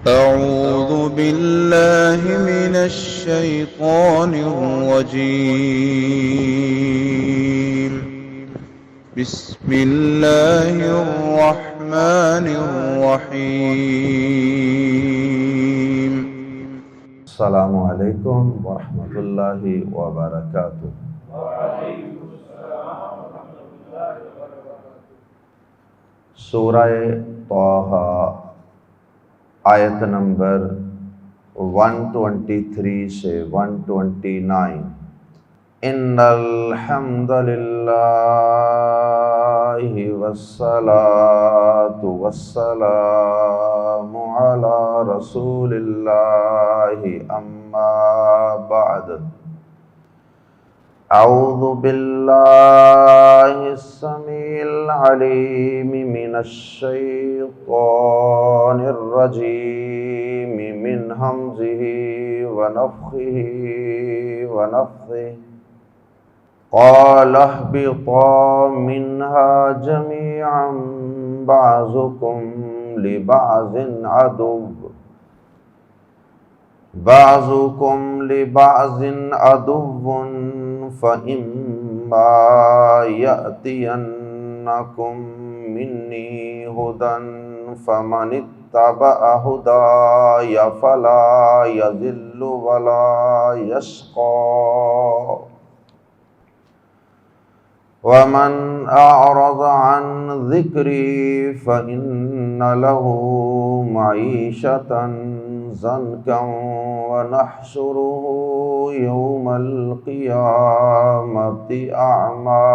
أعوذ بالله من الشيطان الرجيم. بسم الله الرحمن الرحيم. السلام علیکم ورحمۃ اللہ وبرکاتہ۔ سورہ طٰہٰ آیت نمبر 123 سے 129۔ ان الحمد للہ والصلاة والسلام علی رسول اللہ اما بعد۔ اعوذ باللہ السمیع العلیم من الشیطان الرجیم من ہمزہ ونفخہ ونفثہ۔ قال اهبطا منها جميعا بعضكم لبعض عدو فإما يأتينكم مني هدى فمن اتبع هداي فلا يضل ولا يشقى ومن أعرض عن ذكري فإن له معيشة ضنكا ونحشره يوم القيامة أعمى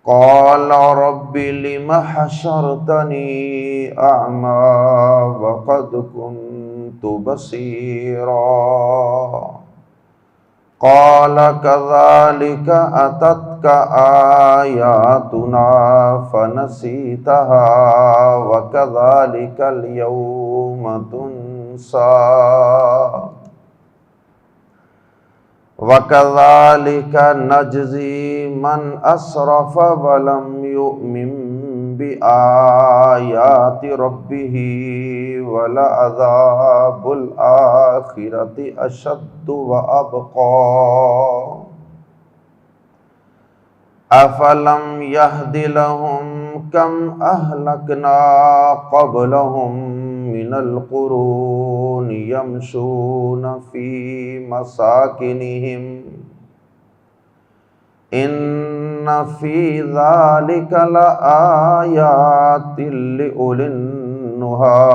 قال رب لم حشرتني أعمى وقد كنت بصيرا قال كذلك أتتك آياتنا فنسيتها وكذلك اليوم تنسى وكذلك نجزي من أسرف ولم يؤمن بآيات ربه ولعذاب الآخرة أشد وأبقى أفلم يهد لهم كم أهلكنا قبلهم من القرون يمشون في مساكنهم إن في ذلك لآيات لأولي النهى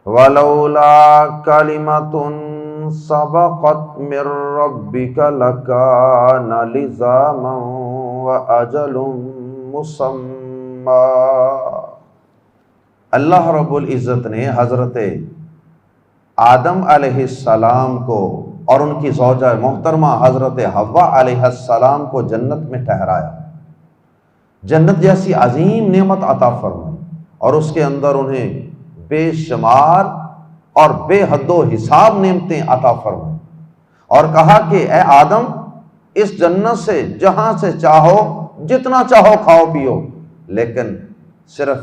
ولولا كلمة سبقت من ربك لكان لزاما وأجل مسمى۔ اللہ رب العزت نے حضرت آدم علیہ السلام کو اور ان کی زوجہ محترمہ حضرت حوا علیہ السلام کو جنت میں ٹھہرایا، جنت جیسی عظیم نعمت عطا فرمائی اور اس کے اندر انہیں بے شمار اور بے حد و حساب نعمتیں عطا فرمائی، اور کہا کہ اے آدم اس جنت سے جہاں سے چاہو جتنا چاہو کھاؤ پیو، لیکن صرف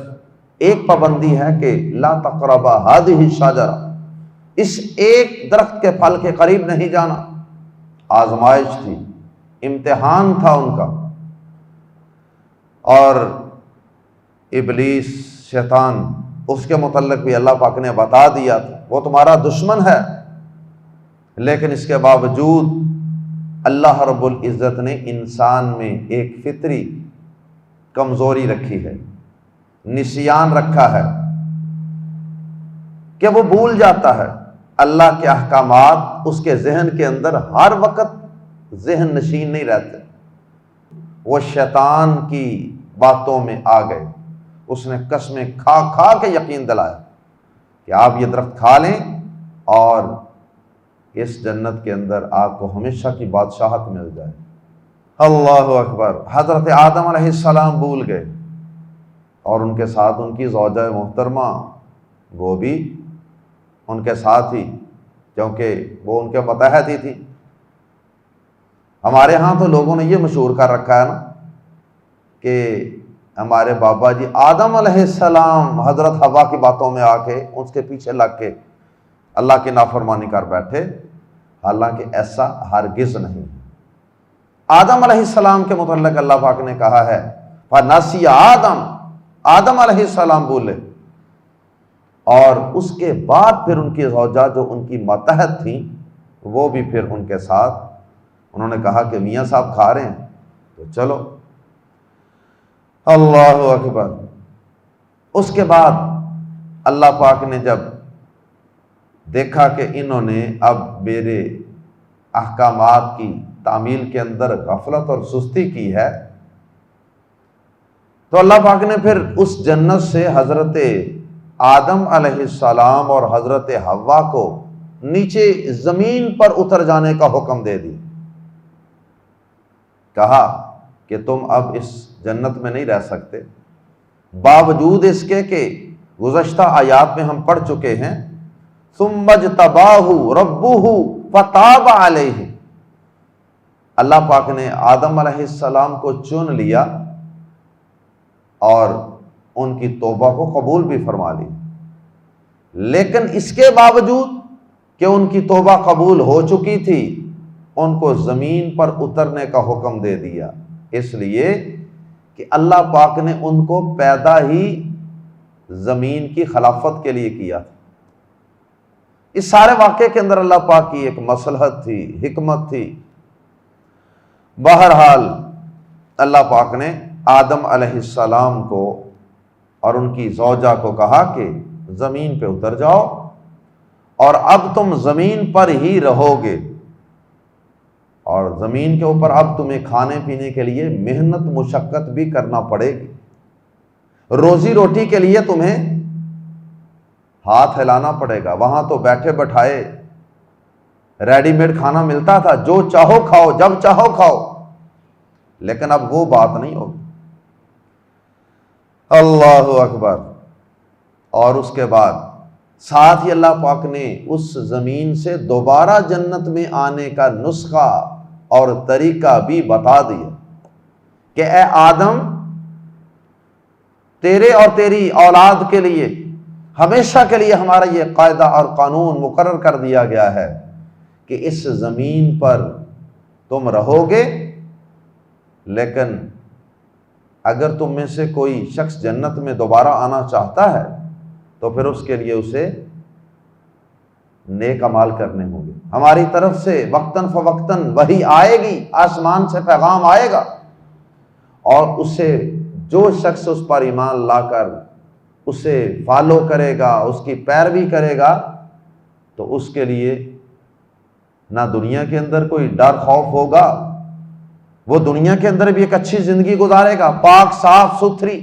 ایک پابندی ہے کہ لا تقربا هذه الشجرہ، اس ایک درخت کے پھل کے قریب نہیں جانا۔ آزمائش تھی، امتحان تھا ان کا، اور ابلیس شیطان اس کے متعلق بھی اللہ پاک نے بتا دیا تھا وہ تمہارا دشمن ہے، لیکن اس کے باوجود اللہ رب العزت نے انسان میں ایک فطری کمزوری رکھی ہے، نسیان رکھا ہے کہ وہ بھول جاتا ہے اللہ کے احکامات، اس کے ذہن کے اندر ہر وقت ذہن نشین نہیں رہتے، وہ شیطان کی باتوں میں آ گئے، اس نے قسمیں کھا کھا کے یقین دلایا کہ آپ یہ درخت کھا لیں اور اس جنت کے اندر آپ کو ہمیشہ کی بادشاہت مل جائے۔ اللہ اکبر۔ حضرت آدم علیہ السلام بھول گئے، اور ان کے ساتھ ان کی زوجہ محترمہ وہ بھی ان کے ساتھ ہی، کیونکہ وہ ان کے متحد ہی تھی۔ ہمارے ہاں تو لوگوں نے یہ مشہور کر رکھا ہے نا کہ ہمارے بابا جی آدم علیہ السلام حضرت حوا کی باتوں میں آ کے اس کے پیچھے لگ کے اللہ کی نافرمانی کر بیٹھے، حالانکہ ایسا ہرگز نہیں۔ آدم علیہ السلام کے متعلق اللہ پاک نے کہا ہے فَنَسِيَ آدم علیہ السلام بولے، اور اس کے بعد پھر ان کی زوجہ جو ان کی ماتحت تھیں وہ بھی پھر ان کے ساتھ انہوں نے کہا کہ میاں صاحب کھا رہے ہیں تو چلو۔ اللہ اکبر۔ اس کے بعد اللہ پاک نے جب دیکھا کہ انہوں نے اب میرے احکامات کی تعمیل کے اندر غفلت اور سستی کی ہے، تو اللہ پاک نے پھر اس جنت سے حضرت آدم علیہ السلام اور حضرت حوا کو نیچے زمین پر اتر جانے کا حکم دے دی۔ کہا کہ تم اب اس جنت میں نہیں رہ سکتے، باوجود اس کے کہ گزشتہ آیات میں ہم پڑھ چکے ہیں ثم اجتباہ ربہ فتاب علیہ، اللہ پاک نے آدم علیہ السلام کو چن لیا اور ان کی توبہ کو قبول بھی فرما لی، لیکن اس کے باوجود کہ ان کی توبہ قبول ہو چکی تھی ان کو زمین پر اترنے کا حکم دے دیا، اس لیے کہ اللہ پاک نے ان کو پیدا ہی زمین کی خلافت کے لیے کیا تھا۔ اس سارے واقعے کے اندر اللہ پاک کی ایک مصلحت تھی، حکمت تھی۔ بہرحال اللہ پاک نے آدم علیہ السلام کو اور ان کی زوجہ کو کہا کہ زمین پہ اتر جاؤ اور اب تم زمین پر ہی رہو گے، اور زمین کے اوپر اب تمہیں کھانے پینے کے لیے محنت مشقت بھی کرنا پڑے گی، روزی روٹی کے لیے تمہیں ہاتھ ہلانا پڑے گا۔ وہاں تو بیٹھے بٹھائے ریڈی میڈ کھانا ملتا تھا، جو چاہو کھاؤ جب چاہو کھاؤ، لیکن اب وہ بات نہیں ہوگی۔ اللہ اکبر۔ اور اس کے بعد ساتھ ہی اللہ پاک نے اس زمین سے دوبارہ جنت میں آنے کا نسخہ اور طریقہ بھی بتا دیا کہ اے آدم، تیرے اور تیری اولاد کے لیے ہمیشہ کے لیے ہمارا یہ قاعدہ اور قانون مقرر کر دیا گیا ہے کہ اس زمین پر تم رہو گے، لیکن اگر تم میں سے کوئی شخص جنت میں دوبارہ آنا چاہتا ہے تو پھر اس کے لیے اسے نیک اعمال کرنے ہوں گے۔ ہماری طرف سے وقتاً فوقتاً وحی آئے گی، آسمان سے پیغام آئے گا، اور اسے جو شخص اس پر ایمان لا کر اسے فالو کرے گا، اس کی پیروی کرے گا، تو اس کے لیے نہ دنیا کے اندر کوئی ڈر خوف ہوگا، وہ دنیا کے اندر بھی ایک اچھی زندگی گزارے گا، پاک صاف ستھری،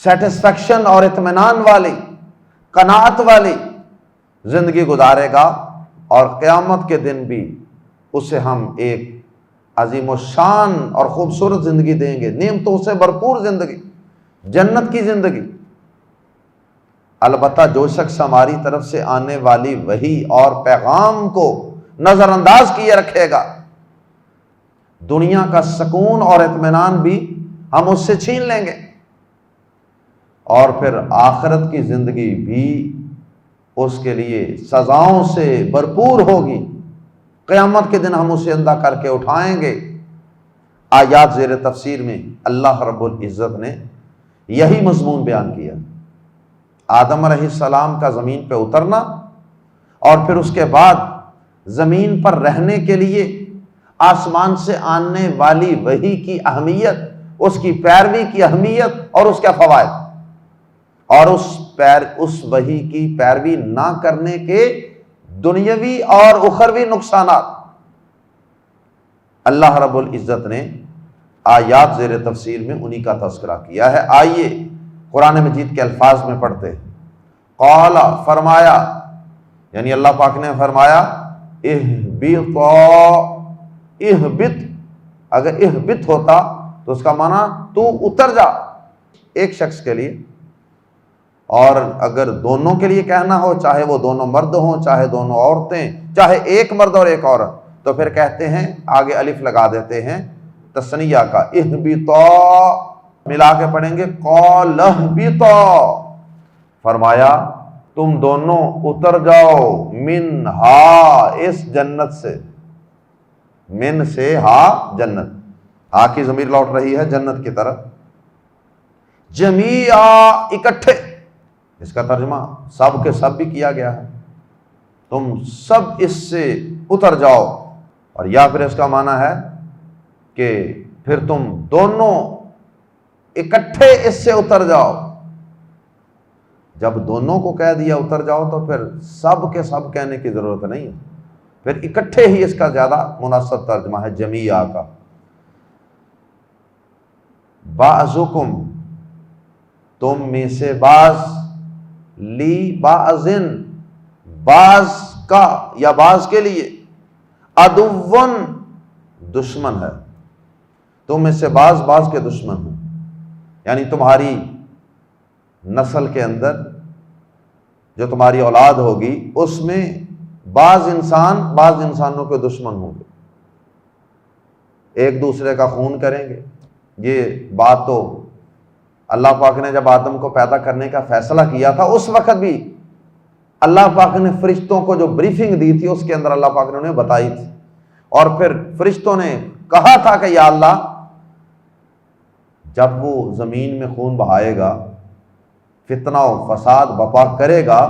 سیٹسفیکشن اور اطمینان والی، قناعت والی زندگی گزارے گا، اور قیامت کے دن بھی اسے ہم ایک عظیم الشان اور خوبصورت زندگی دیں گے، نعمتوں سے بھرپور زندگی، جنت کی زندگی۔ البتہ جو شخص ہماری طرف سے آنے والی وحی اور پیغام کو نظر انداز کیے رکھے گا، دنیا کا سکون اور اطمینان بھی ہم اس سے چھین لیں گے، اور پھر آخرت کی زندگی بھی اس کے لیے سزاؤں سے بھرپور ہوگی۔ قیامت کے دن ہم اسے اندھا کر کے اٹھائیں گے۔ آیات زیر تفسیر میں اللہ رب العزت نے یہی مضمون بیان کیا، آدم علیہ السلام کا زمین پہ اترنا، اور پھر اس کے بعد زمین پر رہنے کے لیے آسمان سے آنے والی وحی کی اہمیت، اس کی پیروی کی اہمیت اور اس کے فوائد، اور اس وحی کی پیروی نہ کرنے کے دنیاوی اور اخروی نقصانات۔ اللہ رب العزت نے آیات زیر تفسیر میں انہی کا تذکرہ کیا ہے۔ آئیے قرآن مجید کے الفاظ میں پڑھتے ہیں۔ قال، فرمایا، یعنی اللہ پاک نے فرمایا اہبط، اگر اہبط ہوتا تو اس کا معنی تو اتر جا، ایک شخص کے لیے، اور اگر دونوں کے لیے کہنا ہو، چاہے وہ دونوں مرد ہوں چاہے دونوں عورتیں، چاہے ایک مرد اور ایک عورت، تو پھر کہتے ہیں آگے الف لگا دیتے ہیں تثنیہ کا، اہبطا، ملا کے پڑھیں گے قال اہبطا، فرمایا تم دونوں اتر جاؤ، منہا اس جنت سے، من سے ہا جنت، ہا کی ضمیر لوٹ رہی ہے جنت کی طرف، جمیعا اکٹھے، اس کا ترجمہ سب کے سب بھی کیا گیا ہے، تم سب اس سے اتر جاؤ، اور یا پھر اس کا معنی ہے کہ پھر تم دونوں اکٹھے اس سے اتر جاؤ۔ جب دونوں کو کہہ دیا اتر جاؤ تو پھر سب کے سب کہنے کی ضرورت نہیں ہے، پھر اکٹھے ہی اس کا زیادہ مناسب ترجمہ ہے جمیعہ کا۔ بعضکم، تم میں سے بعض، لی بعضن، بعض کا یا بعض کے لیے، عدوٌ دشمن ہے، تم میں سے بعض بعض کے دشمن ہیں، یعنی تمہاری نسل کے اندر جو تمہاری اولاد ہوگی اس میں بعض انسان بعض انسانوں کے دشمن ہوں گے، ایک دوسرے کا خون کریں گے۔ یہ بات تو اللہ پاک نے جب آدم کو پیدا کرنے کا فیصلہ کیا تھا اس وقت بھی اللہ پاک نے فرشتوں کو جو بریفنگ دی تھی اس کے اندر اللہ پاک نے انہیں بتائی تھی، اور پھر فرشتوں نے کہا تھا کہ یا اللہ جب وہ زمین میں خون بہائے گا، فتنہ و فساد بپا کرے گا،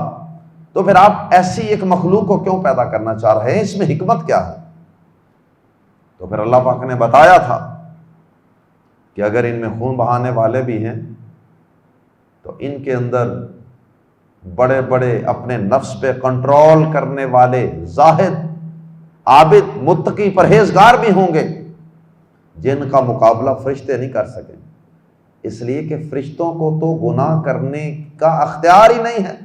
تو پھر آپ ایسی ایک مخلوق کو کیوں پیدا کرنا چاہ رہے ہیں، اس میں حکمت کیا ہے؟ تو پھر اللہ پاک نے بتایا تھا کہ اگر ان میں خون بہانے والے بھی ہیں تو ان کے اندر بڑے بڑے اپنے نفس پہ کنٹرول کرنے والے زاہد، عابد، متقی، پرہیزگار بھی ہوں گے جن کا مقابلہ فرشتے نہیں کر سکیں، اس لیے کہ فرشتوں کو تو گناہ کرنے کا اختیار ہی نہیں ہے۔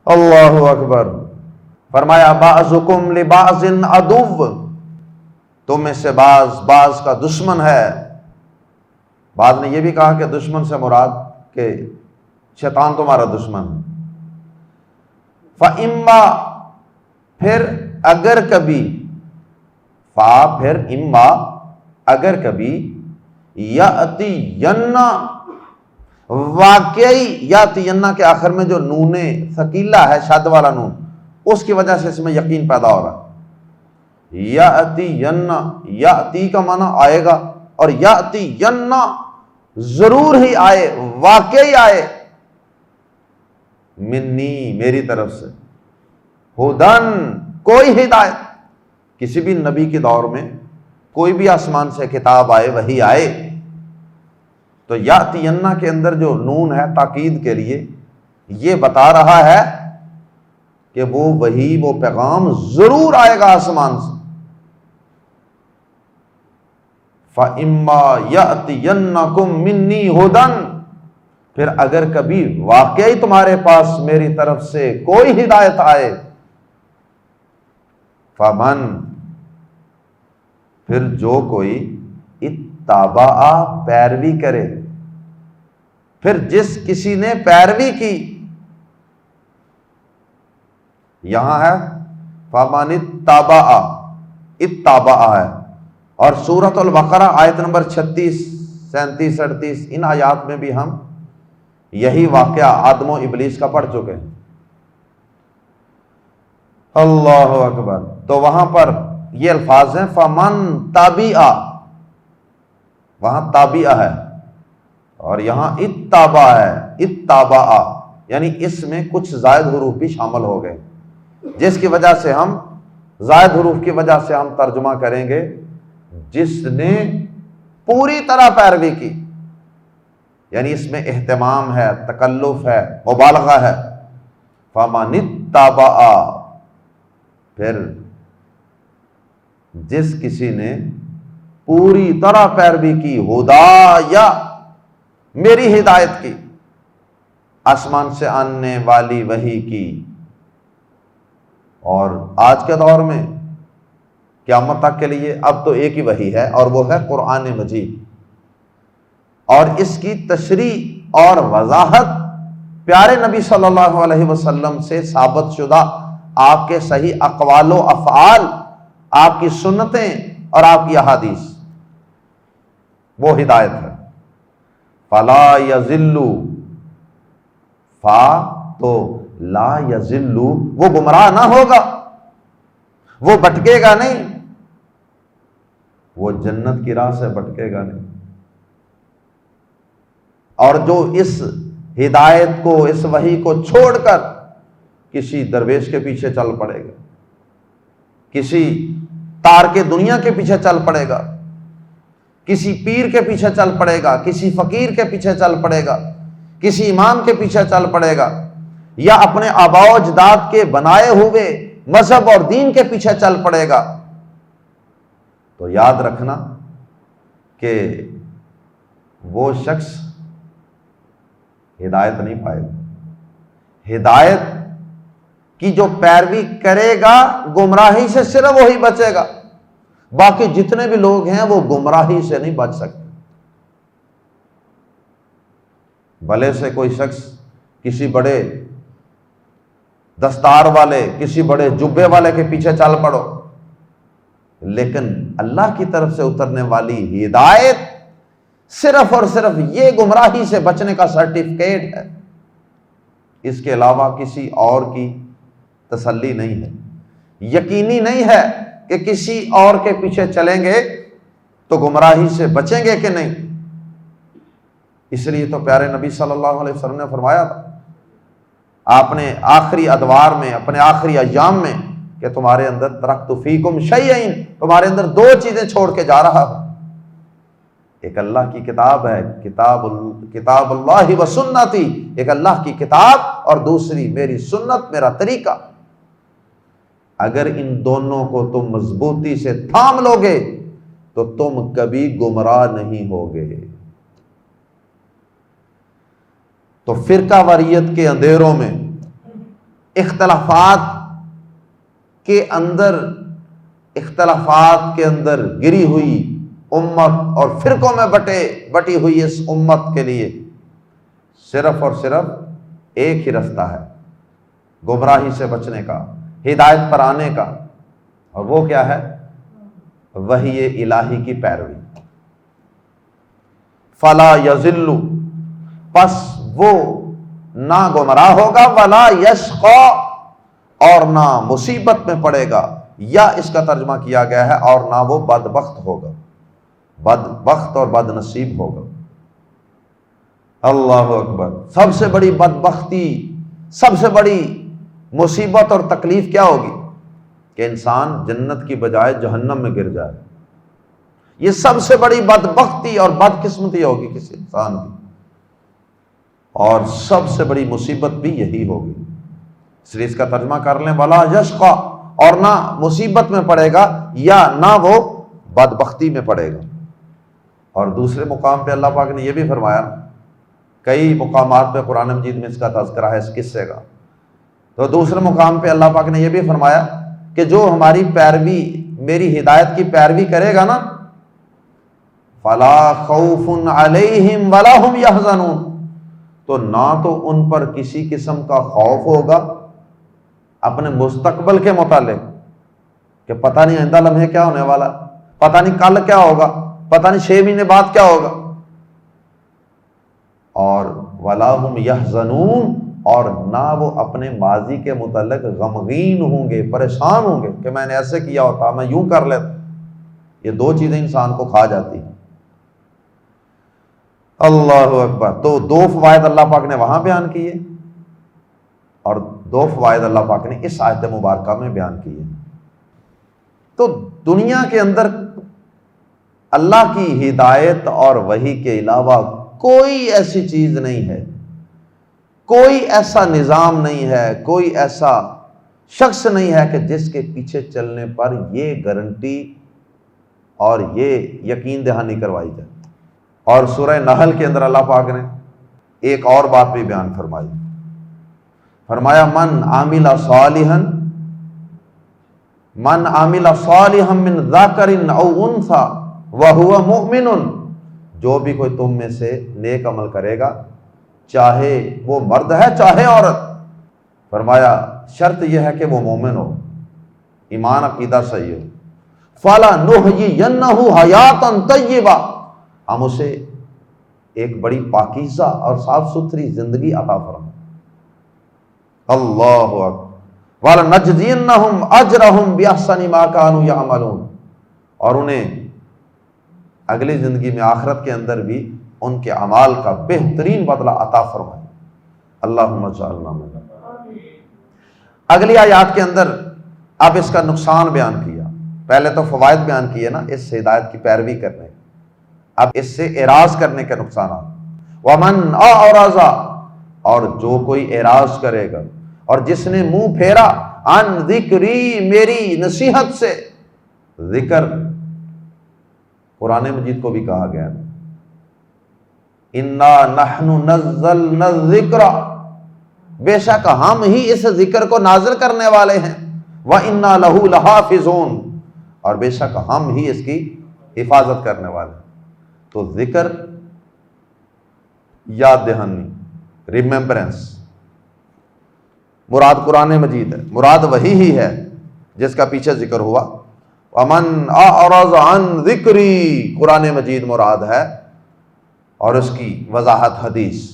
اللہ اکبر۔ فرمایا بعضکم لبعض عدو، تم میں سے بعض بعض کا دشمن ہے۔ بعض نے یہ بھی کہا کہ دشمن سے مراد کہ شیطان تمہارا دشمن ہے۔ فَإِمَّا، پھر اگر کبھی، فا پھر اما، اگر کبھی، یأتین، واقعی یأتین کے آخر میں جو نون ثقیلہ ہے، شد والا نون، اس کی وجہ سے اس میں یقین پیدا ہو رہا ہے۔ یأتین، یأتی کا معنی آئے گا، اور یأتین ضرور ہی آئے، واقعی آئے، منی میری طرف سے، ہدن کوئی ہدایت، کسی بھی نبی کے دور میں کوئی بھی آسمان سے کتاب آئے، وحی آئے، تو یأتین کے اندر جو نون ہے تاکید کے لیے یہ بتا رہا ہے کہ وہ وحی، وہ پیغام ضرور آئے گا آسمان سے۔ فَإِمَّا يَأْتِيَنَّكُم مِّنِّي هُدًى، پھر اگر کبھی واقعی تمہارے پاس میری طرف سے کوئی ہدایت آئے، فَمَن، پھر جو کوئی، اتبع، پیروی کرے، پھر جس کسی نے پیروی کی، یہاں ہے فَمَنِ اتبع، اتبع ہے، اور سورۃ البقرہ آیت نمبر 36، 37، 38 ان آیات میں بھی ہم یہی واقعہ آدم و ابلیس کا پڑھ چکے ہیں۔ اللہ اکبر۔ تو وہاں پر یہ الفاظ ہیں فَمَن تَبِعَ، وہاں تابعہ ہے، اور یہاں اتبع ہے، اتبع، یعنی اس میں کچھ زائد حروف بھی شامل ہو گئے، جس کی وجہ سے ہم زائد حروف کی وجہ سے ہم ترجمہ کریں گے جس نے پوری طرح پیروی کی، یعنی اس میں اہتمام ہے، تکلف ہے، مبالغہ ہے۔ فَمَنِ اتَّبَعَ، پھر جس کسی نے پوری طرح پیروی کی، ہدایٰ، میری ہدایت کی، آسمان سے آنے والی وحی کی۔ اور آج کے دور میں قیامت تک کے لیے اب تو ایک ہی وحی ہے، اور وہ ہے قرآن مجید، اور اس کی تشریح اور وضاحت پیارے نبی صلی اللہ علیہ وسلم سے ثابت شدہ آپ کے صحیح اقوال و افعال، آپ کی سنتیں اور آپ کی احادیث۔ وہ ہدایت ہے۔ فلا یضل، فا تو لا یضل، وہ گمراہ نہ ہوگا، وہ بھٹکے گا نہیں، وہ جنت کی راہ سے بھٹکے گا نہیں۔ اور جو اس ہدایت کو، اس وحی کو چھوڑ کر کسی درویش کے پیچھے چل پڑے گا، کسی تار کے دنیا کے پیچھے چل پڑے گا، کسی پیر کے پیچھے چل پڑے گا، کسی فقیر کے پیچھے چل پڑے گا، کسی امام کے پیچھے چل پڑے گا، یا اپنے آباء و اجداد کے بنائے ہوئے مذہب اور دین کے پیچھے چل پڑے گا، تو یاد رکھنا کہ وہ شخص ہدایت نہیں پائے گا۔ ہدایت کی جو پیروی کرے گا گمراہی سے صرف وہی بچے گا، باقی جتنے بھی لوگ ہیں وہ گمراہی سے نہیں بچ سکتے۔ بھلے سے کوئی شخص کسی بڑے دستار والے، کسی بڑے جبے والے کے پیچھے چل پڑو، لیکن اللہ کی طرف سے اترنے والی ہدایت صرف اور صرف یہ گمراہی سے بچنے کا سرٹیفکیٹ ہے، اس کے علاوہ کسی اور کی تسلی نہیں ہے۔ یقینی نہیں ہے کہ کسی اور کے پیچھے چلیں گے تو گمراہی سے بچیں گے کہ نہیں۔ اس لیے تو پیارے نبی صلی اللہ علیہ وسلم نے فرمایا تھا آپ نے آخری ادوار میں، اپنے آخری ایام میں، کہ تمہارے اندر ترکت فیکم شیئین، تمہارے اندر دو چیزیں چھوڑ کے جا رہا ہوں، ایک اللہ کی کتاب ہے، کتاب اللہ و سنتی، ایک اللہ کی کتاب، اور دوسری میری سنت، میرا طریقہ۔ اگر ان دونوں کو تم مضبوطی سے تھام لو گے تو تم کبھی گمراہ نہیں ہوگے۔ تو فرقہ واریت کے اندھیروں میں، اختلافات کے اندر گری ہوئی امت اور فرقوں میں بٹی ہوئی اس امت کے لیے صرف اور صرف ایک ہی رستہ ہے گمراہی سے بچنے کا، ہدایت پر آنے کا، اور وہ کیا ہے؟ وحی الہی کی پیروی۔ فلا یضل، پس وہ نہ گمراہ ہوگا، ولا یشقی، اور نہ مصیبت میں پڑے گا، یا اس کا ترجمہ کیا گیا ہے اور نہ وہ بدبخت ہوگا، بدبخت اور بد نصیب ہوگا۔ اللہ اکبر۔ سب سے بڑی بدبختی، سب سے بڑی مصیبت اور تکلیف کیا ہوگی؟ کہ انسان جنت کی بجائے جہنم میں گر جائے۔ یہ سب سے بڑی بدبختی اور بدقسمتی ہوگی کسی انسان کی، اور سب سے بڑی مصیبت بھی یہی ہوگی۔ اس لیے اس کا ترجمہ کر لیں، ولا یشقی، اور نہ مصیبت میں پڑے گا یا نہ وہ بدبختی میں پڑے گا۔ اور دوسرے مقام پہ اللہ پاک نے یہ بھی فرمایا، کئی مقامات پہ قرآن مجید میں اس کا تذکرہ ہے، اس قصے کا۔ تو دوسرے مقام پہ اللہ پاک نے یہ بھی فرمایا کہ جو ہماری پیروی، میری ہدایت کی پیروی کرے گا نا، فلا خوف علیہم ولا ہم یحزنون، تو نہ تو ان پر کسی قسم کا خوف ہوگا اپنے مستقبل کے متعلق، کہ پتہ نہیں آئندہ لمحے کیا ہونے والا، پتہ نہیں کل کیا ہوگا، پتہ نہیں 6 مہینے بعد کیا ہوگا، اور ولا ہم یحزنون، اور نہ وہ اپنے ماضی کے متعلق غمگین ہوں گے، پریشان ہوں گے کہ میں نے ایسے کیا ہوتا، میں یوں کر لیتا۔ یہ دو چیزیں انسان کو کھا جاتی ہیں۔ اللہ اکبر۔ تو دو فوائد اللہ پاک نے وہاں بیان کیے، اور 2 فوائد اللہ پاک نے اس آیت مبارکہ میں بیان کیے۔ تو دنیا کے اندر اللہ کی ہدایت اور وحی کے علاوہ کوئی ایسی چیز نہیں ہے، کوئی ایسا نظام نہیں ہے، کوئی ایسا شخص نہیں ہے کہ جس کے پیچھے چلنے پر یہ گارنٹی اور یہ یقین دہانی کروائی جائے۔ اور سورہ نحل کے اندر اللہ پاک نے ایک اور بات بھی بیان فرمائی، فرمایا من عامل صالحا من ذکر او انثی وہو مؤمن، جو بھی کوئی تم میں سے نیک عمل کرے گا، چاہے وہ مرد ہے چاہے عورت، فرمایا شرط یہ ہے کہ وہ مومن ہو، ایمان عقیدہ صحیح ہو، فَلَنُحْيِيَنَّهُ حَيَاةً طَيِّبَةً، ہم اسے ایک بڑی پاکیزہ اور صاف ستھری زندگی عطا فرمائیں۔ اللہ اکبر۔ وَلَنَجْزِيَنَّهُمْ أَجْرَهُمْ بِأَحْسَنِ مَا كَانُوا يَعْمَلُونَ، اور انہیں اگلی زندگی میں آخرت کے اندر بھی ان کے اعمال کا بہترین بدلہ عطا فرمائے۔ اللہم اجعلنا منہم۔ اگلی آیات کے اندر اب اس کا نقصان بیان کیا، پہلے تو فوائد بیان کیے نا اس سے ہدایت کی پیروی کرنے، اب اس سے اعراض کرنے کے نقصانات۔ وَمَنْ أَعْرَضَ، اور جو کوئی اعراض کرے گا اور جس نے منہ پھیرا، عن ذکری، میری نصیحت سے۔ ذکر قرآن مجید کو بھی کہا گیا، انا نحن نزلنا الذکر، بے شک ہم ہی اس ذکر کو نازل کرنے والے ہیں، وَإِنَّا لَهُ لَحَافِظُونَ، اور بے شک ہم ہی اس کی حفاظت کرنے والے ہیں۔ تو ذکر یاد دہانی، ریممبرنس، مراد قرآن مجید ہے، مراد وہی ہی ہے جس کا پیچھے ذکر ہوا۔ وَمَنْ أَعْرَضَ عَنْ ذِكْرِي، قرآن مجید مراد ہے اور اس کی وضاحت حدیث۔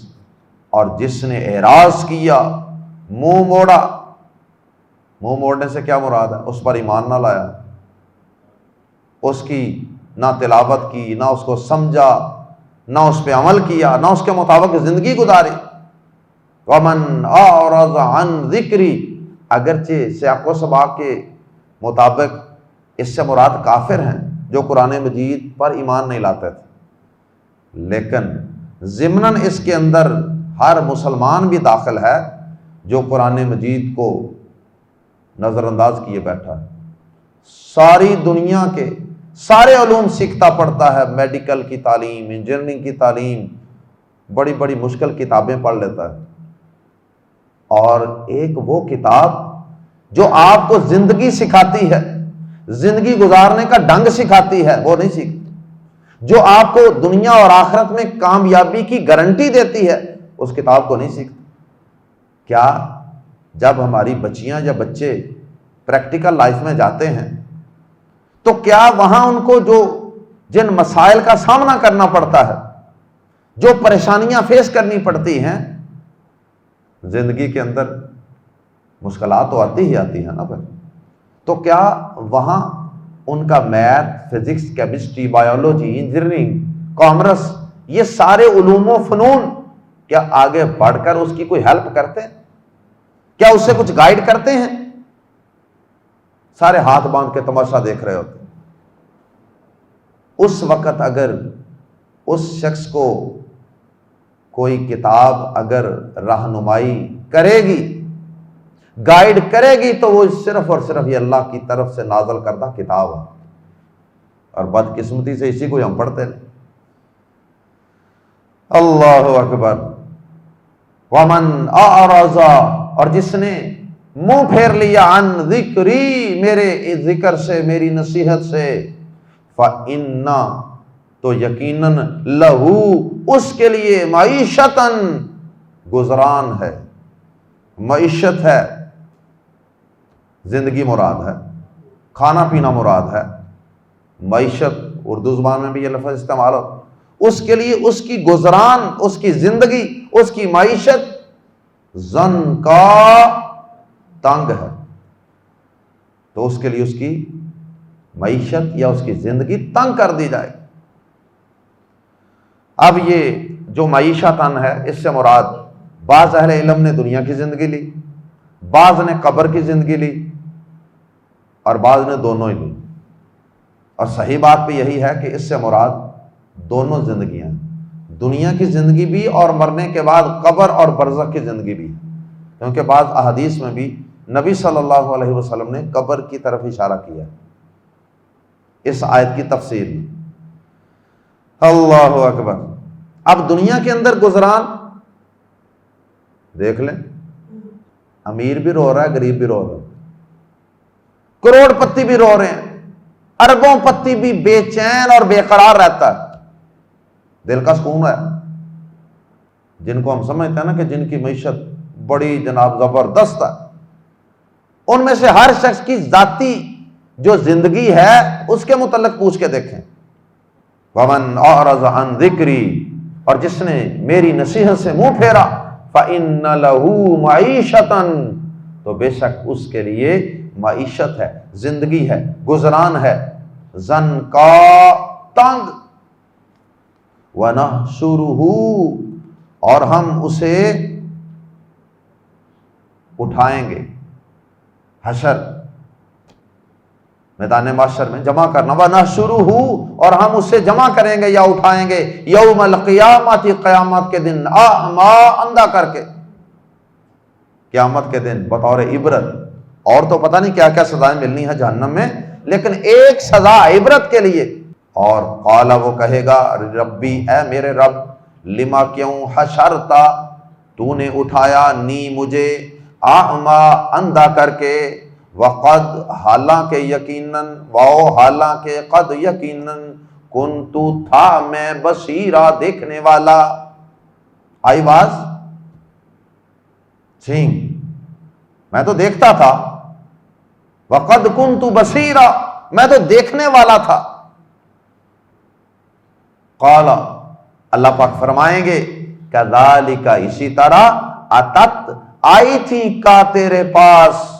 اور جس نے اعراض کیا، منہ موڑا، منہ موڑنے سے کیا مراد ہے؟ اس پر ایمان نہ لایا، اس کی نہ تلاوت کی، نہ اس کو سمجھا، نہ اس پہ عمل کیا، نہ اس کے مطابق زندگی گزاری۔ وَمَنْ أَعْرَضَ عَنْ ذِكْرِي، اگرچہ سیاق و سباق کے مطابق اس سے مراد کافر ہیں جو قرآن مجید پر ایمان نہیں لاتے تھے، لیکن ضمناً اس کے اندر ہر مسلمان بھی داخل ہے جو قرآن مجید کو نظر انداز کیے بیٹھا ہے، ساری دنیا کے سارے علوم سیکھتا پڑھتا ہے، میڈیکل کی تعلیم، انجینئرنگ کی تعلیم، بڑی بڑی مشکل کتابیں پڑھ لیتا ہے، اور ایک وہ کتاب جو آپ کو زندگی سکھاتی ہے، زندگی گزارنے کا ڈھنگ سکھاتی ہے، وہ نہیں سیکھتا۔ جو آپ کو دنیا اور آخرت میں کامیابی کی گارنٹی دیتی ہے، اس کتاب کو نہیں سیکھتا۔ کیا جب ہماری بچیاں یا بچے پریکٹیکل لائف میں جاتے ہیں تو کیا وہاں ان کو جن مسائل کا سامنا کرنا پڑتا ہے، جو پریشانیاں فیس کرنی پڑتی ہیں زندگی کے اندر، مشکلات تو آتی ہی آتی ہیں نا پھر، تو کیا وہاں ان کا math, physics, chemistry, biology, engineering, commerce, یہ سارے علوم و فنون کیا آگے بڑھ کر اس کی کوئی ہیلپ کرتے ہیں؟ کیا اس سے کچھ گائیڈ کرتے ہیں؟ سارے ہاتھ باندھ کے تماشا دیکھ رہے ہوتے ہیں۔ اس وقت اگر اس شخص کو کوئی کتاب اگر رہنمائی کرے گی، گائیڈ کرے گی، تو وہ صرف اور صرف یہ اللہ کی طرف سے نازل کردہ کتاب ہے، اور بدقسمتی سے اسی کو ہم پڑھتے ہیں۔ اللہ اکبر۔ وَمَنْ أَعْرَضَ، اور جس نے منہ پھیر لیا، عن ذکری، میرے ذکر سے، میری نصیحت سے، فَإِنَّ، تو یقیناً، لَهُ، اس کے لیے، معیشتاً، گزران ہے، معیشت ہے، زندگی مراد ہے، کھانا پینا مراد ہے، معیشت اردو زبان میں بھی یہ لفظ استعمال ہو، اس کے لیے اس کی گزران، اس کی زندگی، اس کی معیشت زن کا تنگ ہے، تو اس کے لیے اس کی معیشت یا اس کی زندگی تنگ کر دی جائے۔ اب یہ جو معیشتاً ہے، اس سے مراد بعض اہل علم نے دنیا کی زندگی لی، بعض نے قبر کی زندگی لی، اور بعض نے دونوں ہی لی، اور صحیح بات بھی یہی ہے کہ اس سے مراد دونوں زندگیاں ہیں، دنیا کی زندگی بھی اور مرنے کے بعد قبر اور برزخ کی زندگی بھی، کیونکہ بعض احادیث میں بھی نبی صلی اللہ علیہ وسلم نے قبر کی طرف اشارہ کیا اس آیت کی تفسیر میں۔ اللہ اکبر۔ اب دنیا کے اندر گزران دیکھ لیں، امیر بھی رو رہا ہے، غریب بھی رو رہا ہے، کروڑ پتی بھی رو رہے ہیں، اربوں پتی بھی بے چین اور بے قرار رہتا ہے، دل کا سکون ہے۔ جن کو ہم سمجھتے ہیں نا کہ جن کی معیشت بڑی جناب زبردست ہے، ان میں سے ہر شخص کی ذاتی جو زندگی ہے اس کے متعلق پوچھ کے دیکھیں، ومن اعرض عن ذکری، اور جس نے میری نصیحت سے منہ پھیرا، فإن له معیشتا، تو بے شک اس کے لیے معیشت ہے، زندگی ہے، گزران ہے، ضنکا، تنگ، وَنَحْشُرُهُ، اور ہم اسے اٹھائیں گے، حشر میدان محشر میں جمع کرنا، وَنَحْشُرُهُ، اور ہم اسے جمع کریں گے یا اٹھائیں گے، یوم القیامت، قیامت کے دن، اعمیٰ، اندھا کر کے، قیامت کے دن بطور عبرت۔ اور تو پتہ نہیں کیا کیا سزائیں ملنی ہے جہنم میں، لیکن ایک سزا عبرت کے لیے۔ اور قال، وہ کہے گا، ربی، اے میرے رب، لما، کیوں، حشرتا، تو نے اٹھایا، نی، مجھے، اعمیٰ، اندھا کر کے، وقد، حالانکہ یقیناً، واو، حالانکہ، قد، یقیناً، کنتو، تھا میں، بصیرا، دیکھنے والا، آئی واز سینگ، میں تو دیکھتا تھا، وقد کنت بصیرا، میں تو دیکھنے والا تھا۔ قال، اللہ پاک فرمائیں گے، کذالک، اسی طرح، اتت، آئی تھی، کا تیرے پاس،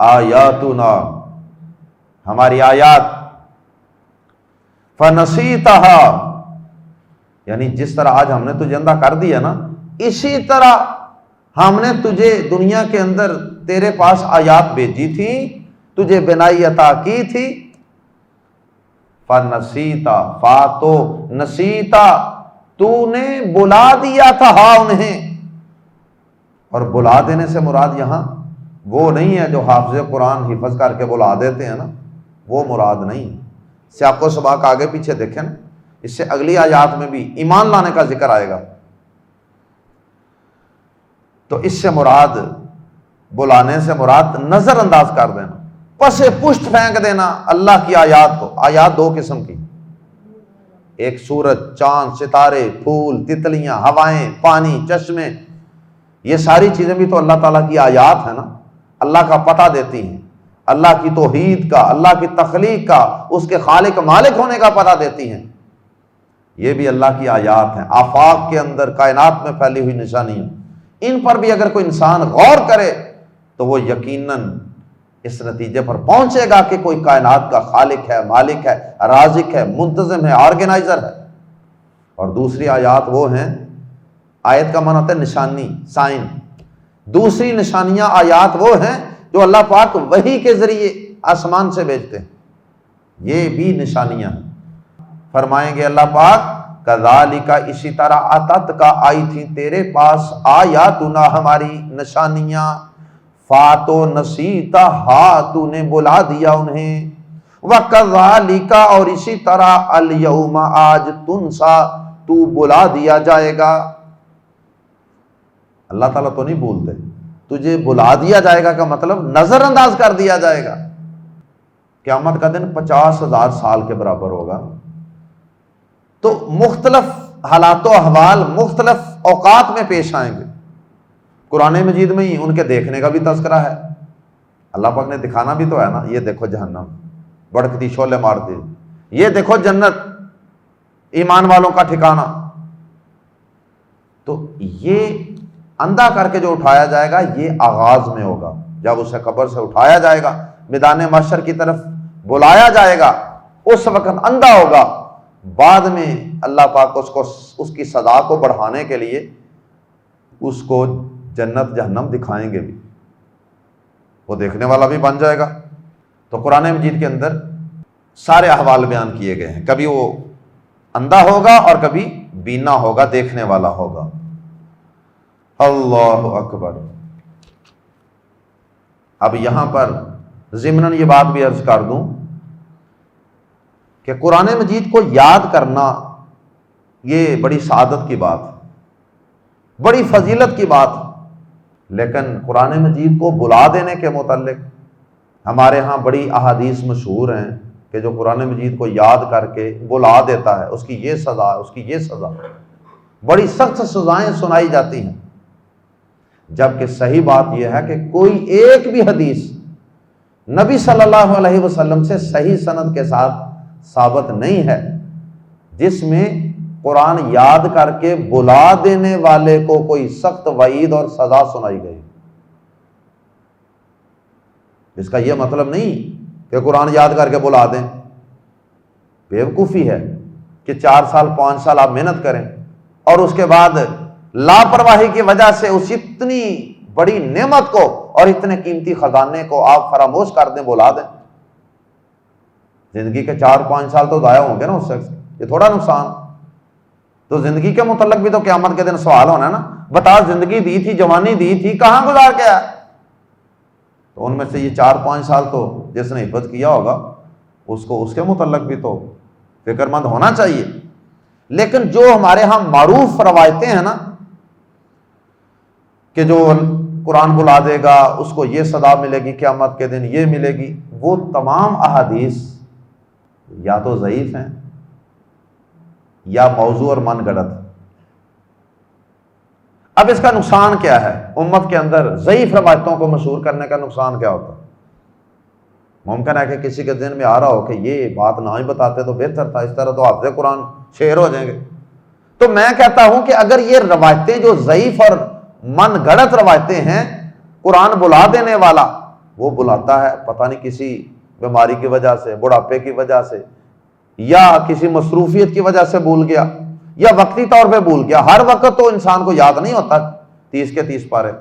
آیاتنا، ہماری آیات، فنسیتہا، یعنی جس طرح آج ہم نے تجھے اندھا کر دیا نا، اسی طرح ہم نے تجھے دنیا کے اندر تیرے پاس آیات بھیجی تھی، تجھے بینائی عطا کی تھی، فنسیتا، فاتو، نسیتا، تو نے بلا دیا تھا، ہاں انہیں، اور بلا دینے سے مراد یہاں وہ نہیں ہے جو حافظ قرآن حفظ کر کے بلا دیتے ہیں نا، وہ مراد نہیں۔ سیاق و سباق آگے پیچھے دیکھیں نا، اس سے اگلی آیات میں بھی ایمان لانے کا ذکر آئے گا، تو اس سے مراد، بلانے سے مراد نظر انداز کر دینا، پس پشت پھینک دینا اللہ کی آیات کو۔ آیات دو قسم کی، ایک سورج، چاند، ستارے، پھول، تتلیاں، ہوائیں، پانی، چشمے، یہ ساری چیزیں بھی تو اللہ تعالیٰ کی آیات ہیں نا، اللہ کا پتہ دیتی ہیں، اللہ کی توحید کا، اللہ کی تخلیق کا، اس کے خالق مالک ہونے کا پتہ دیتی ہیں، یہ بھی اللہ کی آیات ہیں، آفاق کے اندر، کائنات میں پھیلی ہوئی نشانیاں، ان پر بھی اگر کوئی انسان غور کرے تو وہ یقیناً اس نتیجے پر پہنچے گا کہ کوئی کائنات کا خالق ہے، مالک ہے، رازق ہے، منتظم ہے، آرگنائزر ہے۔ اور دوسری آیات وہ ہیں، آیت کا معنی ہوتا ہے نشانی، سائن، دوسری نشانیاں، آیات وہ ہیں جو اللہ پاک وحی کے ذریعے آسمان سے بھیجتے ہیں، یہ بھی نشانیاں ہیں۔ فرمائیں گے اللہ پاک، کذالک، اسی طرح، اتت کا، آئی تھی تیرے پاس، آیاتنا، ہماری نشانیاں، فاتو، نسیتا، ہا، تو نے بلا دیا انہیں، وکذالک، اور اسی طرح، الیوم، آج، تنسا، تو بلا دیا جائے گا۔ اللہ تعالیٰ تو نہیں بھولتے، تجھے بلا دیا جائے گا کا مطلب نظر انداز کر دیا جائے گا۔ قیامت کا دن 50,000 سال کے برابر ہوگا، تو مختلف حالات و احوال مختلف اوقات میں پیش آئیں گے۔ قرآن مجید میں ہی ان کے دیکھنے کا بھی تذکرہ ہے، اللہ پاک نے دکھانا بھی تو ہے نا، یہ دیکھو جہنم بڑکتی شعلے مارتی، یہ دیکھو جنت ایمان والوں کا ٹھکانہ۔ تو یہ اندھا کر کے جو اٹھایا جائے گا، یہ آغاز میں ہوگا، جب اسے قبر سے اٹھایا جائے گا، میدان محشر کی طرف بلایا جائے گا، اس وقت اندھا ہوگا، بعد میں اللہ پاک اس کی سزا کو بڑھانے کے لیے اس کو جنت جہنم دکھائیں گے بھی، وہ دیکھنے والا بھی بن جائے گا۔ تو قرآن مجید کے اندر سارے احوال بیان کیے گئے ہیں، کبھی وہ اندھا ہوگا اور کبھی بینا ہوگا، دیکھنے والا ہوگا۔ اللہ اکبر۔ اب یہاں پر ضمناً یہ بات بھی عرض کر دوں کہ قرآن مجید کو یاد کرنا یہ بڑی سعادت کی بات ہے، بڑی فضیلت کی بات ہے، لیکن قرآن مجید کو بلا دینے کے متعلق ہمارے ہاں بڑی احادیث مشہور ہیں کہ جو قرآن مجید کو یاد کر کے بلا دیتا ہے، اس کی یہ سزا، اس کی یہ سزا، بڑی سخت سزائیں سنائی جاتی ہیں۔ جبکہ صحیح بات یہ ہے کہ کوئی ایک بھی حدیث نبی صلی اللہ علیہ وسلم سے صحیح سند کے ساتھ ثابت نہیں ہے جس میں قرآن یاد کر کے بلا دینے والے کو کوئی سخت وعید اور سزا سنائی گئی۔ اس کا یہ مطلب نہیں کہ قرآن یاد کر کے بلا دیں، بیوقوفی ہے کہ 4 سال 5 سال آپ محنت کریں اور اس کے بعد لاپرواہی کی وجہ سے اس اتنی بڑی نعمت کو اور اتنے قیمتی خزانے کو آپ فراموش کر دیں، بلا دیں۔ زندگی کے 4-5 سال تو ضائع ہوں گے نا اس شخص، یہ تھوڑا نقصان۔ تو زندگی کے متعلق بھی تو قیامت کے دن سوال ہونا ہے نا، بتا زندگی دی تھی، جوانی دی تھی، کہاں گزار کے آیا؟ تو ان میں سے یہ 4-5 سال تو جس نے حفظ کیا ہوگا اس کو اس کے متعلق بھی تو فکر مند ہونا چاہیے۔ لیکن جو ہمارے ہاں معروف روایتیں ہیں نا کہ جو قرآن بلا دے گا اس کو یہ سزا ملے گی، قیامت کے دن یہ ملے گی، وہ تمام احادیث یا تو ضعیف ہیں یا موضوع اور من گڑت۔ اب اس کا نقصان کیا ہے؟ امت کے اندر ضعیف روایتوں کو مشہور کرنے کا نقصان کیا ہوتا ہے؟ ممکن ہے کہ کسی کے ذہن میں آ رہا ہو کہ یہ بات نہ ہی بتاتے تو بہتر تھا، اس طرح تو حافظ قرآن شعر ہو جائیں گے۔ تو میں کہتا ہوں کہ اگر یہ روایتیں جو ضعیف اور من گڑت روایتیں ہیں، قرآن بلا دینے والا وہ بلاتا ہے پتہ نہیں کسی بیماری کی وجہ سے، بڑھاپے کی وجہ سے، یا کسی مصروفیت کی وجہ سے بھول گیا، یا وقتی طور پہ بھول گیا۔ ہر وقت تو انسان کو یاد نہیں ہوتا 30 کے 30 پارے۔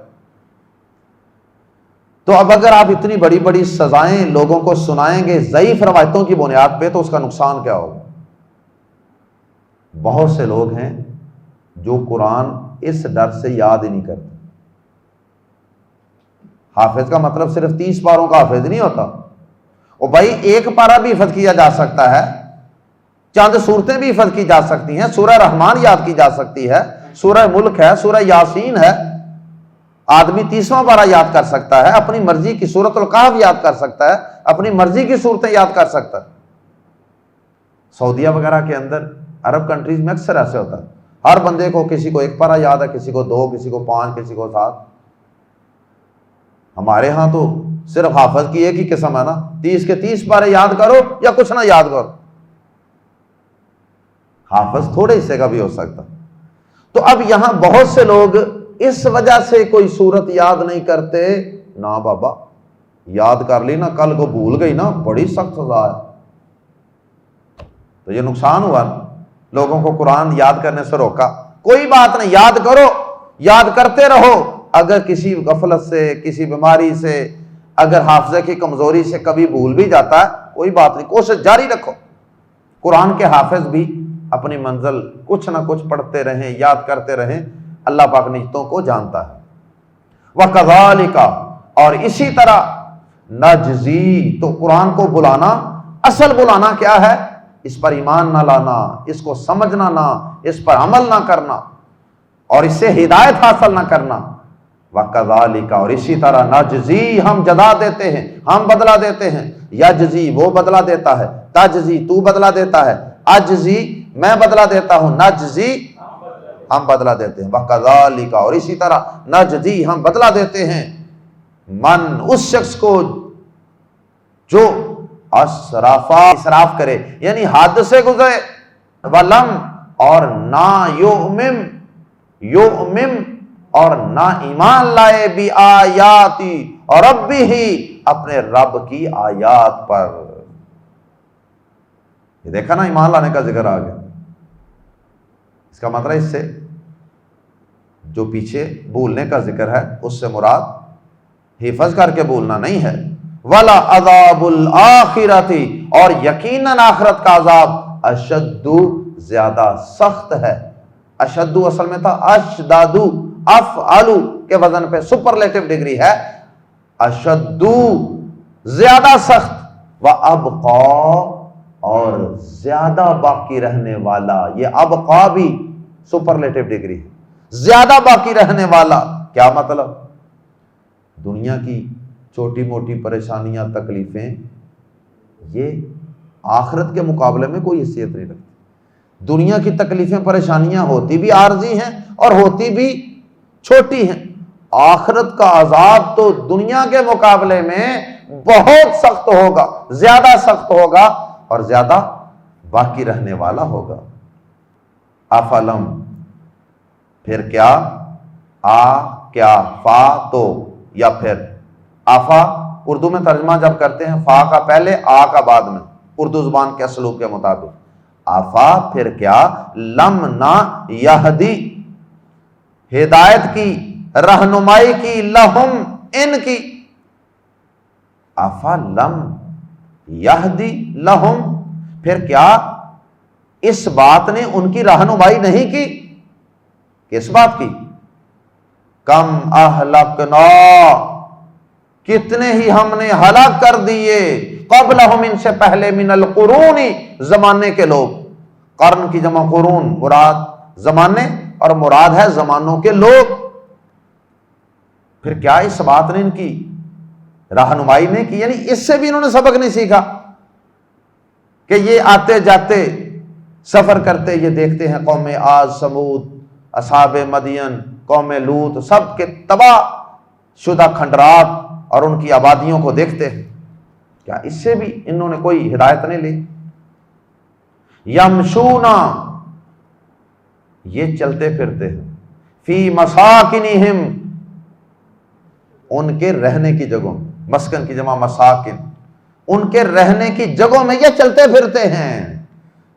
تو اب اگر آپ اتنی بڑی بڑی سزائیں لوگوں کو سنائیں گے ضعیف روایتوں کی بنیاد پہ تو اس کا نقصان کیا ہوگا؟ بہت سے لوگ ہیں جو قرآن اس ڈر سے یاد ہی نہیں کرتے۔ حافظ کا مطلب صرف 30 پاروں کا حافظ نہیں ہوتا، اور بھائی ایک پارہ بھی حفظ کیا جا سکتا ہے، چند صورتیں بھی حفظ کی جا سکتی ہیں، سورہ رحمان یاد کی جا سکتی ہے، سورہ ملک ہے، سورہ یاسین ہے، آدمی 30واں پارہ یاد کر سکتا ہے، اپنی مرضی کی سورۃ الکہف یاد کر سکتا ہے، اپنی مرضی کی صورتیں یاد کر سکتا ہے۔ سعودیہ وغیرہ کے اندر، عرب کنٹریز میں اکثر ایسے ہوتا ہے، ہر بندے کو کسی کو 1 پارہ یاد ہے، کسی کو 2، کسی کو 5، کسی کو 7۔ ہمارے ہاں تو صرف حافظ کی ایک ہی قسم ہے نا، 30 کے 30 پارے یاد کرو یا کچھ نہ یاد کرو۔ حافظ تھوڑے حصے کا بھی ہو سکتا۔ تو اب یہاں بہت سے لوگ اس وجہ سے کوئی صورت یاد نہیں کرتے، نا بابا یاد کر لی نا، کل کو بھول گئی نا، بڑی سخت سزا ہے۔ تو یہ نقصان ہوا، لوگوں کو قرآن یاد کرنے سے روکا۔ کوئی بات نہیں، یاد کرو، یاد کرتے رہو۔ اگر کسی غفلت سے، کسی بیماری سے، اگر حافظے کی کمزوری سے کبھی بھول بھی جاتا ہے، کوئی بات نہیں، کوشش جاری رکھو۔ قرآن کے حافظ بھی اپنی منزل کچھ نہ کچھ پڑھتے رہیں، یاد کرتے رہیں، اللہ پاک نیتوں کو جانتا ہے۔ وَكَذَلِكَ، اور اسی طرح نجزی، تو قرآن کو بلانا، اصل بلانا کیا ہے؟ اس پر ایمان نہ لانا، اس کو سمجھنا نہ، اس پر عمل نہ کرنا اور اس سے ہدایت حاصل نہ کرنا۔ وَكَذَلِكَ، اور اسی طرح نجزی، ہم جزا دیتے ہیں، ہم بدلہ دیتے ہیں۔ یجزی، وہ بدلہ دیتا ہے، تجزی، تو بدلہ دیتا ہے، اجزی، میں بدلہ دیتا ہوں، نجزی، ہم بدلہ دیتے ہیں۔ وَكَذَلِكَ، اور اسی طرح نجزی، ہم بدلہ دیتے ہیں، من، اس شخص کو جو اسراف کرے، یعنی حد سے گزرے، ولم، اور نہ یؤمن، اور نہ ایمان لائے، بھی آیاتی، اور رب بھی، اپنے رب کی آیات پر۔ یہ دیکھا نا، ایمان لانے کا ذکر آ گیا۔ اس کا مطلب اس سے جو پیچھے بھولنے کا ذکر ہے اس سے مراد حفظ کر کے بھولنا نہیں ہے۔ وَلَا عَذَابُ الْآخِرَةِ، اور یقیناً آخرت کا عذاب، اشد، زیادہ سخت ہے۔ اشد اصل میں تھا اشداد، افعل کے وزن پہ سپرلیٹو ڈگری ہے، اشد، زیادہ سخت، وَأَبْقَى، اور زیادہ باقی رہنے والا۔ یہ ابقا بھی سپرلیٹو ڈگری ہے، زیادہ باقی رہنے والا۔ کیا مطلب؟ دنیا کی چھوٹی موٹی پریشانیاں، تکلیفیں، یہ آخرت کے مقابلے میں کوئی حیثیت نہیں رکھتی۔ دنیا کی تکلیفیں، پریشانیاں ہوتی بھی عارضی ہیں اور ہوتی بھی چھوٹی ہیں۔ آخرت کا عذاب تو دنیا کے مقابلے میں بہت سخت ہوگا، زیادہ سخت ہوگا اور زیادہ باقی رہنے والا ہوگا۔ افلم، پھر کیا، کیا، فا تو، یا پھر افا، اردو میں ترجمہ جب کرتے ہیں فا کا پہلے کا بعد میں، اردو زبان کے اسلوب کے مطابق، افا پھر کیا، لم نہ یہدی ہدایت کی، رہنمائی کی، لہم ان کی، افا لم یہدی لہم، پھر کیا اس بات نے ان کی رہنمائی نہیں کی؟ کس بات کی؟ کم اہلکنا، کتنے ہی ہم نے ہلاک کر دیے، قبلہم ان سے پہلے، من القرون زمانے کے لوگ، قرن کی جمع قرون، مراد زمانے اور مراد ہے زمانوں کے لوگ۔ پھر کیا اس بات نے ان کی رہنمائی نہیں کی؟ یعنی اس سے بھی انہوں نے سبق نہیں سیکھا کہ یہ آتے جاتے سفر کرتے یہ دیکھتے ہیں قوم عاد، سمود، اصحاب مدین، قوم لوط، سب کے تباہ شدہ کھنڈرات اور ان کی آبادیوں کو دیکھتے ہیں، کیا اس سے بھی انہوں نے کوئی ہدایت نہیں لی؟ یمشونا، یہ چلتے پھرتے ہیں، فی مساکنہم، ان کے رہنے کی جگہوں، مسکن کی جمع مساکن، ان کے رہنے کی جگہوں میں یہ چلتے پھرتے ہیں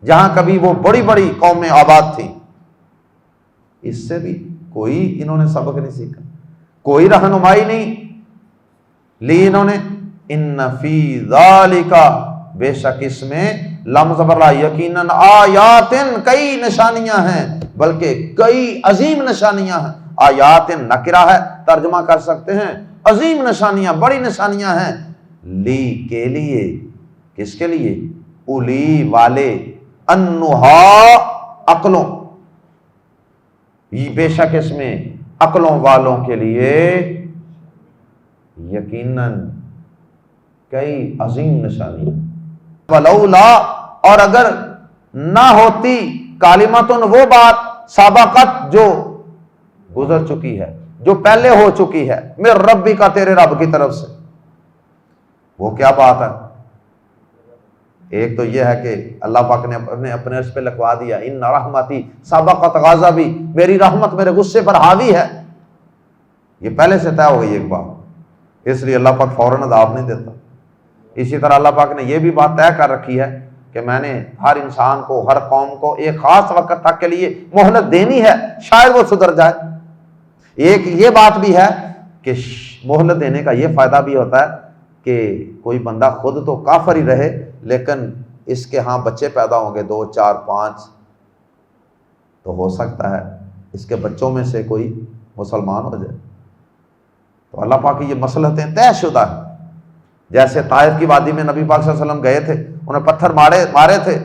جہاں کبھی وہ بڑی بڑی قومیں آباد تھیں۔ اس سے بھی کوئی انہوں نے سبق نہیں سیکھا، کوئی رہنمائی نہیں لی انہوں نے۔ ان فی ذالک، بے شک اس میں، لم زبر یقیناً، آیات، کئی نشانیاں ہیں، بلکہ کئی عظیم نشانیاں ہیں۔ آیات نکرہ ہے، ترجمہ کر سکتے ہیں عظیم نشانیاں، بڑی نشانیاں ہیں، لی کے لیے، کس کے لیے؟ اولی والے، انہا عقلوں، بے شک اس میں عقلوں والوں کے لیے یقیناً کئی عظیم نشانیاں۔ ولولا، اور اگر نہ ہوتی، کالمتن وہ بات، سابقت جو گزر چکی ہے، جو پہلے ہو چکی ہے، میرے ربی کا، تیرے رب کی طرف سے، وہ کیا بات ہے؟ ایک تو یہ ہے کہ اللہ پاک نے اپنے اس پہ لکھوا دیا، ان رحمتی سبقت غضبی، میری رحمت میرے غصے پر حاوی ہے، یہ پہلے سے طے ہو گئی ایک بات، اس لیے اللہ پاک فوراً عذاب نہیں دیتا۔ اسی طرح اللہ پاک نے یہ بھی بات طے کر رکھی ہے کہ میں نے ہر انسان کو، ہر قوم کو ایک خاص وقت تک کے لیے مہلت دینی ہے، شاید وہ سدھر جائے۔ ایک یہ بات بھی ہے کہ مہلت دینے کا یہ فائدہ بھی ہوتا ہے کہ کوئی بندہ خود تو کافر ہی رہے لیکن اس کے ہاں بچے پیدا ہوں گے 2 4 5، تو ہو سکتا ہے اس کے بچوں میں سے کوئی مسلمان ہو جائے۔ تو اللہ پاک کی یہ مصلحتیں طے شدہ ہیں۔ جیسے طائف کی وادی میں نبی پاک صلی اللہ علیہ وسلم گئے تھے، انہیں پتھر مارے تھے،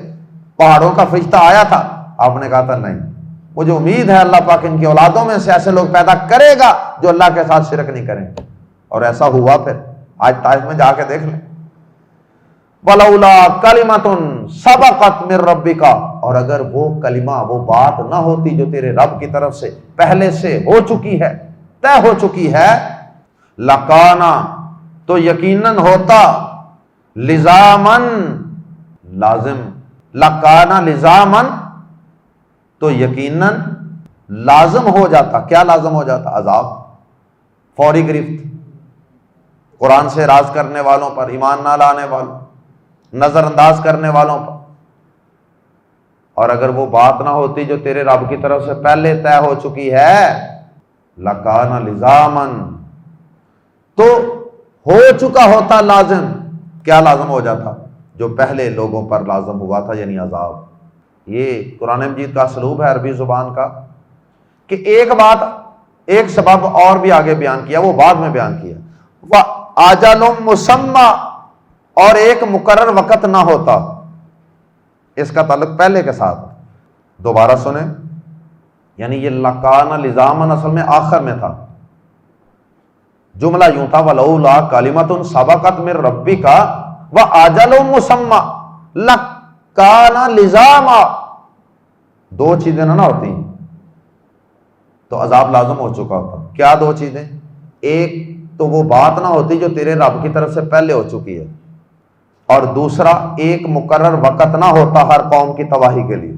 پہاڑوں کا فرشتہ آیا تھا، آپ نے کہا تھا نہیں، مجھے امید ہے اللہ پاک ان کی اولادوں میں سے ایسے لوگ پیدا کرے گا جو اللہ کے ساتھ شرک نہیں کریں، اور ایسا ہوا۔ پھر آج طائف میں جا کے دیکھ لیں، وَلَوْلَا كَلِمَةٌ سَبَقَتْ مِن رَبِّكَ، اور اگر وہ کلمہ، وہ بات نہ ہوتی جو تیرے رب کی طرف سے پہلے سے ہو چکی ہے، طے ہو چکی ہے، لَكَانَ، تو یقیناً ہوتا، لِزَامًا، لازم، لَكَانَ لِزَامًا، تو یقیناً لازم ہو جاتا، کیا لازم ہو جاتا؟ عذاب، فوری گرفت، قرآن سے اعراض کرنے والوں پر، ایمان نہ لانے والوں، نظر انداز کرنے والوں پر۔ اور اگر وہ بات نہ ہوتی جو تیرے رب کی طرف سے پہلے طے ہو چکی ہے، لَكَانَ لِزَامًا، تو ہو چکا ہوتا لازم، کیا لازم ہو جاتا؟ جو پہلے لوگوں پر لازم ہوا تھا، یعنی عذاب۔ یہ قرآن مجید کا اسلوب ہے عربی زبان کا کہ ایک بات، ایک سبب اور بھی آگے بیان کیا، وہ بعد میں بیان کیا۔ وَأَجَلٌ مُّسَمًّى، اور ایک مقرر وقت نہ ہوتا، اس کا تعلق پہلے کے ساتھ۔ دوبارہ سنیں، یعنی یہ لَكَانَ لِزَامًا اصل میں آخر میں تھا، جملہ یوں تھا، وَلَوْلَا كَلِمَةٌ سَبَقَتْ مِن رَبِّكَ وَأَجَلٌ مُّسَمًّى لَكَانَ لِزَامًا، دو چیزیں نہ ہوتی تو عذاب لازم ہو چکا ہوتا۔ کیا دو چیزیں؟ ایک تو وہ بات نہ ہوتی جو تیرے رب کی طرف سے پہلے ہو چکی ہے، اور دوسرا ایک مقرر وقت نہ ہوتا ہر قوم کی تباہی کے لیے،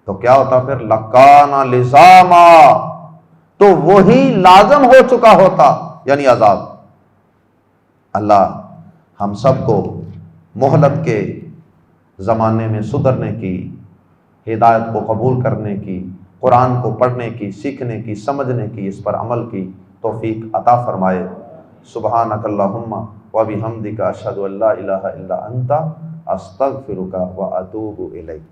تو کیا ہوتا پھر؟ لکانا لزاما، تو وہی لازم ہو چکا ہوتا، یعنی عذاب۔ اللہ ہم سب کو مہلت کے زمانے میں سدھرنے کی، ہدایت کو قبول کرنے کی، قرآن کو پڑھنے کی، سیکھنے کی، سمجھنے کی، اس پر عمل کی توفیق عطا فرمائے۔ سبحانک اللہم وبحمدک اشہد ان لا الہ الا انت استغفرک واتوب الیک۔